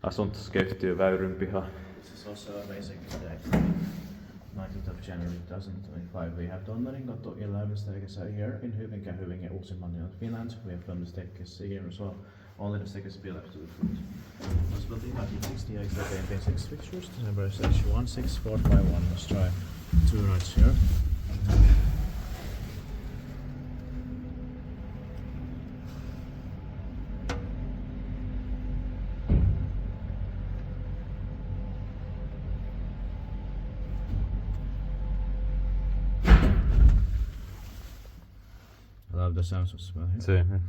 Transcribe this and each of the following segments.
Asuntoskeittiö Väyrynpiha. This is also a basic today. 19th of January 2025. We have Donnerinkatu 11 staircase here in Hyvinkää, Uusimaa, Finland. We have filmed the staircase here as well. Only the staircase be left to the foot. Possibility 1968 contain 6 fixtures. The number is H16451. Let's try 2 nights here. I love the sounds of smell here. Same.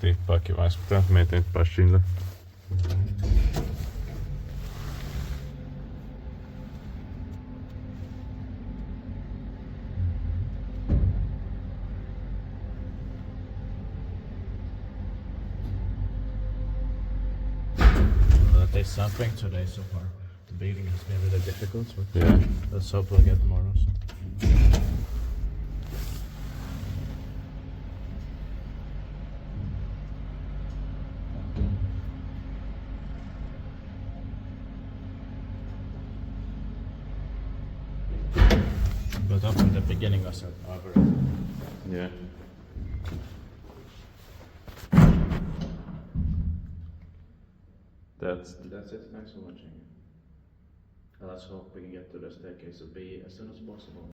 Tippaakin vaan, mutta meitä nyt passille. There's something today so far. The beating has been really difficult, but Yeah. let's hope we'll get more also. But up in the beginning was over. Yeah. That's it. Thanks for watching. Let's hope we can get to the staircase of B as soon as possible.